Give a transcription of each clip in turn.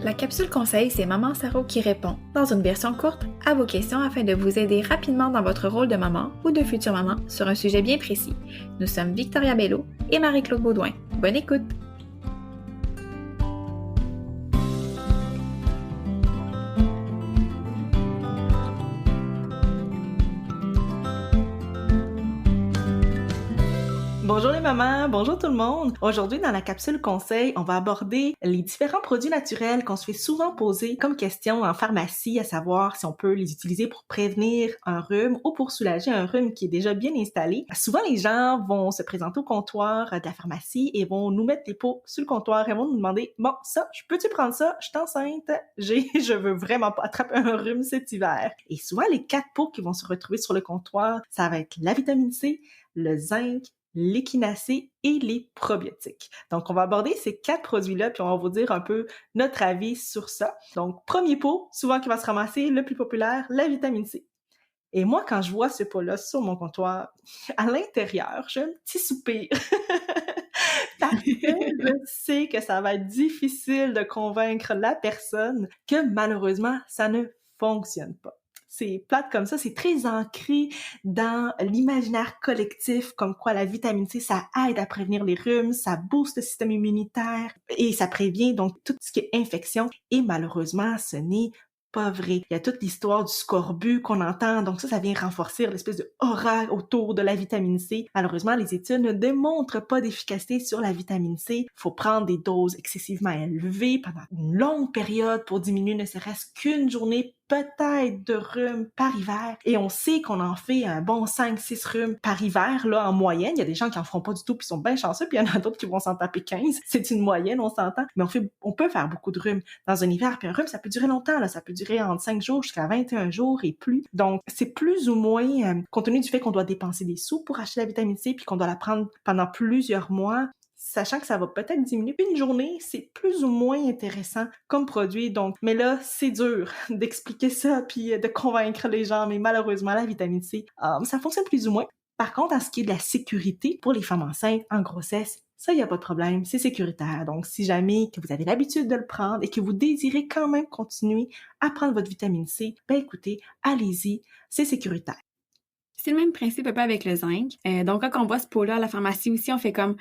La capsule conseil, c'est Maman Saro qui répond, dans une version courte, à vos questions afin de vous aider rapidement dans votre rôle de maman ou de future maman sur un sujet bien précis. Nous sommes Victoria Bello et Marie-Claude Baudouin. Bonne écoute! Bonjour les mamans, bonjour tout le monde. Aujourd'hui, dans la capsule conseil, on va aborder les différents produits naturels qu'on se fait souvent poser comme question en pharmacie, à savoir si on peut les utiliser pour prévenir un rhume ou pour soulager un rhume qui est déjà bien installé. Souvent, les gens vont se présenter au comptoir de la pharmacie et vont nous mettre les pots sur le comptoir et vont nous demander « Bon, ça, peux-tu prendre ça? Je suis enceinte, je veux vraiment pas attraper un rhume cet hiver. » Et souvent, les 4 pots qui vont se retrouver sur le comptoir, ça va être la vitamine C, le zinc, l'échinacée et les probiotiques. Donc, on va aborder ces 4 produits-là, puis on va vous dire un peu notre avis sur ça. Donc, premier pot, souvent qui va se ramasser, le plus populaire, la vitamine C. Et moi, quand je vois ce pot-là sur mon comptoir, à l'intérieur, j'ai un petit soupir. Parce que je sais que ça va être difficile de convaincre la personne que malheureusement, ça ne fonctionne pas. C'est plate comme ça, c'est très ancré dans l'imaginaire collectif, comme quoi la vitamine C, ça aide à prévenir les rhumes, ça booste le système immunitaire et ça prévient donc tout ce qui est infection. Et malheureusement, ce n'est pas vrai. Il y a toute l'histoire du scorbut qu'on entend, donc ça vient renforcer l'espèce de aura autour de la vitamine C. Malheureusement, les études ne démontrent pas d'efficacité sur la vitamine C. Il faut prendre des doses excessivement élevées pendant une longue période pour diminuer ne serait-ce qu'une journée peut-être de rhume par hiver. Et on sait qu'on en fait un bon 5-6 rhumes par hiver, là, en moyenne. Il y a des gens qui en feront pas du tout puis sont bien chanceux, puis il y en a d'autres qui vont s'en taper 15. C'est une moyenne, on s'entend. Mais on peut faire beaucoup de rhumes dans un hiver, puis un rhume, ça peut durer longtemps, là. Ça peut durer entre 5 jours jusqu'à 21 jours et plus. Donc, c'est plus ou moins, compte tenu du fait qu'on doit dépenser des sous pour acheter la vitamine C, puis qu'on doit la prendre pendant plusieurs mois, sachant que ça va peut-être diminuer une journée, c'est plus ou moins intéressant comme produit. Donc, mais là, c'est dur d'expliquer ça puis de convaincre les gens, mais malheureusement, la vitamine C, ça fonctionne plus ou moins. Par contre, en ce qui est de la sécurité pour les femmes enceintes en grossesse, ça, il n'y a pas de problème, c'est sécuritaire. Donc, si jamais que vous avez l'habitude de le prendre et que vous désirez quand même continuer à prendre votre vitamine C, ben écoutez, allez-y, c'est sécuritaire. C'est le même principe un peu avec le zinc. Donc, quand on voit ce pot-là à la pharmacie aussi, on fait comme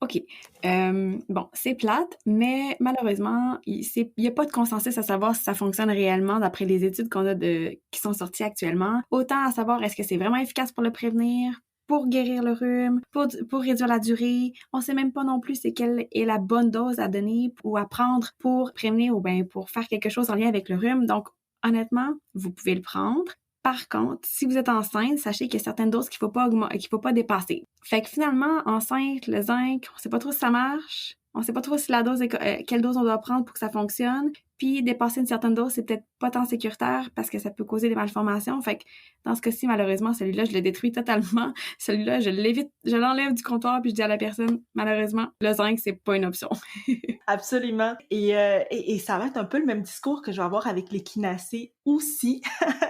OK, bon, c'est plate, mais malheureusement, il n'y a pas de consensus à savoir si ça fonctionne réellement d'après les études qu'on a qui sont sorties actuellement. Autant à savoir est-ce que c'est vraiment efficace pour le prévenir, pour guérir le rhume, pour réduire la durée. On sait même pas non plus c'est quelle est la bonne dose à donner ou à prendre pour prévenir ou bien pour faire quelque chose en lien avec le rhume. Donc, honnêtement, vous pouvez le prendre. Par contre, si vous êtes enceinte, sachez qu'il y a certaines doses qu'il faut pas dépasser. Fait que finalement, enceinte, le zinc, on sait pas trop si ça marche. On sait pas trop si la dose quelle dose on doit prendre pour que ça fonctionne. Puis dépasser une certaine dose, c'est peut-être pas tant sécuritaire parce que ça peut causer des malformations. Fait que dans ce cas-ci, malheureusement, celui-là, je le détruis totalement. Celui-là, je l'évite, je l'enlève du comptoir puis je dis à la personne, malheureusement, le zinc, c'est pas une option. Absolument. Et ça va être un peu le même discours que je vais avoir avec l'échinacée aussi.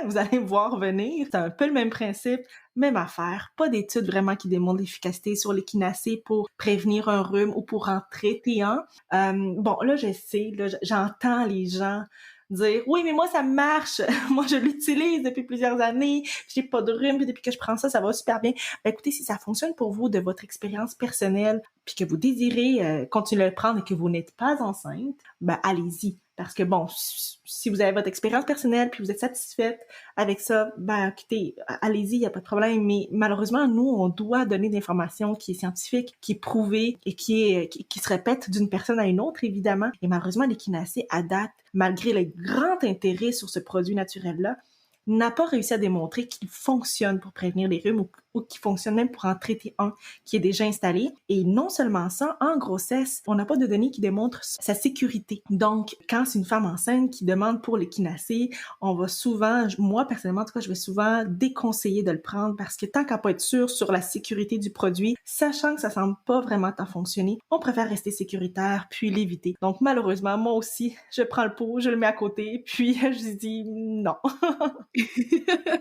Vous allez me voir venir. C'est un peu le même principe. Même affaire, pas d'études vraiment qui démontrent l'efficacité sur l'échinacée pour prévenir un rhume ou pour en traiter un. Bon, là, je sais, là, j'entends les gens dire « Oui, mais moi, ça marche! Moi, je l'utilise depuis plusieurs années, j'ai pas de rhume, puis depuis que je prends ça, ça va super bien. » Ben, écoutez, si ça fonctionne pour vous de votre expérience personnelle, puis que vous désirez continuer à le prendre et que vous n'êtes pas enceinte, ben, allez-y. Parce que bon, si vous avez votre expérience personnelle puis vous êtes satisfaite avec ça, ben écoutez, allez-y, il n'y a pas de problème. Mais malheureusement, nous, on doit donner de l'information qui est scientifique, qui est prouvée et qui se répète d'une personne à une autre, évidemment. Et malheureusement, l'échinacée, à date, malgré le grand intérêt sur ce produit naturel-là, n'a pas réussi à démontrer qu'il fonctionne pour prévenir les rhumes ou qu'il fonctionne même pour en traiter un qui est déjà installé. Et non seulement ça, en grossesse, on n'a pas de données qui démontrent sa sécurité. Donc, quand c'est une femme enceinte qui demande pour l'échinacée, on va souvent, moi personnellement en tout cas, je vais souvent déconseiller de le prendre parce que tant qu'à pas être sûr sur la sécurité du produit, sachant que ça semble pas vraiment tant fonctionner, on préfère rester sécuritaire puis l'éviter. Donc malheureusement, moi aussi, je prends le pot, je le mets à côté, puis je dis non.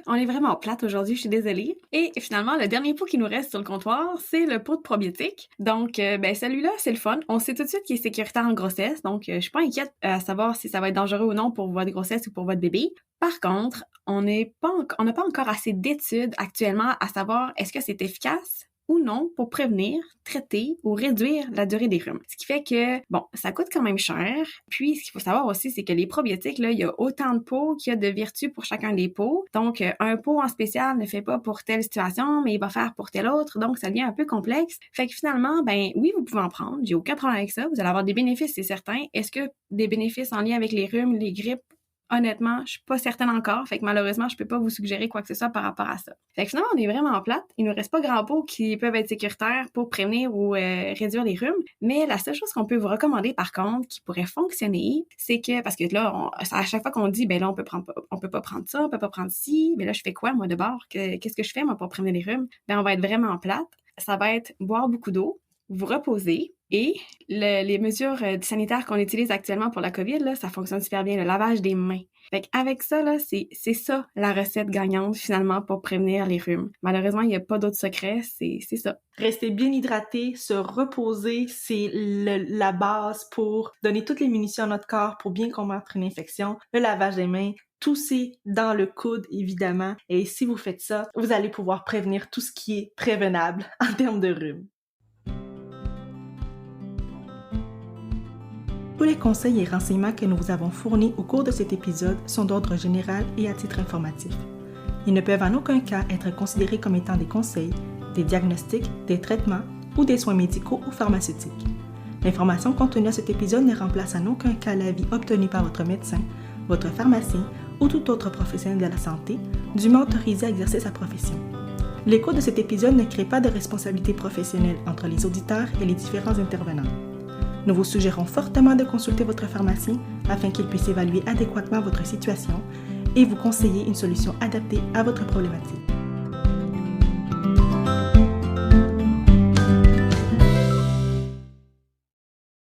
On est vraiment plate aujourd'hui, je suis désolée. Et finalement, finalement, le dernier pot qui nous reste sur le comptoir, c'est le pot de probiotiques. Donc, celui-là, c'est le fun. On sait tout de suite qu'il est sécuritaire en grossesse, donc je suis pas inquiète à savoir si ça va être dangereux ou non pour votre grossesse ou pour votre bébé. Par contre, on n'a pas encore assez d'études actuellement à savoir est-ce que c'est efficace ou non pour prévenir, traiter ou réduire la durée des rhumes. Ce qui fait que, ça coûte quand même cher. Puis, ce qu'il faut savoir aussi, c'est que les probiotiques, là, il y a autant de pots qu'il y a de vertus pour chacun des pots. Donc, un pot en spécial ne fait pas pour telle situation, mais il va faire pour telle autre. Donc, ça devient un peu complexe. Fait que finalement, oui, vous pouvez en prendre. J'ai aucun problème avec ça. Vous allez avoir des bénéfices, c'est certain. Est-ce que des bénéfices en lien avec les rhumes, les grippes? Honnêtement, je suis pas certaine encore, fait que malheureusement, je peux pas vous suggérer quoi que ce soit par rapport à ça. Fait que finalement, on est vraiment plate. Il nous reste pas grand pot qui peuvent être sécuritaires pour prévenir ou réduire les rhumes, mais la seule chose qu'on peut vous recommander par contre, qui pourrait fonctionner, c'est que, parce que là, à chaque fois qu'on dit, là, on peut pas prendre ça, on peut pas prendre ci, mais là, je fais quoi, moi, de bord? Qu'est-ce que je fais, moi, pour prévenir les rhumes? On va être vraiment plate. Ça va être boire beaucoup d'eau, vous reposer, et les mesures sanitaires qu'on utilise actuellement pour la COVID, là, ça fonctionne super bien, le lavage des mains. Fait qu'avec ça, là, c'est ça la recette gagnante finalement pour prévenir les rhumes. Malheureusement, il n'y a pas d'autre secret, c'est ça. Rester bien hydraté, se reposer, c'est la base pour donner toutes les munitions à notre corps pour bien combattre une infection. Le lavage des mains, tousser dans le coude, évidemment. Et si vous faites ça, vous allez pouvoir prévenir tout ce qui est prévenable en termes de rhume. Tous les conseils et renseignements que nous vous avons fournis au cours de cet épisode sont d'ordre général et à titre informatif. Ils ne peuvent en aucun cas être considérés comme étant des conseils, des diagnostics, des traitements ou des soins médicaux ou pharmaceutiques. L'information contenue à cet épisode ne remplace en aucun cas l'avis obtenu par votre médecin, votre pharmacien ou tout autre professionnel de la santé, dûment autorisé à exercer sa profession. L'écoute de cet épisode ne crée pas de responsabilité professionnelle entre les auditeurs et les différents intervenants. Nous vous suggérons fortement de consulter votre pharmacien afin qu'il puisse évaluer adéquatement votre situation et vous conseiller une solution adaptée à votre problématique.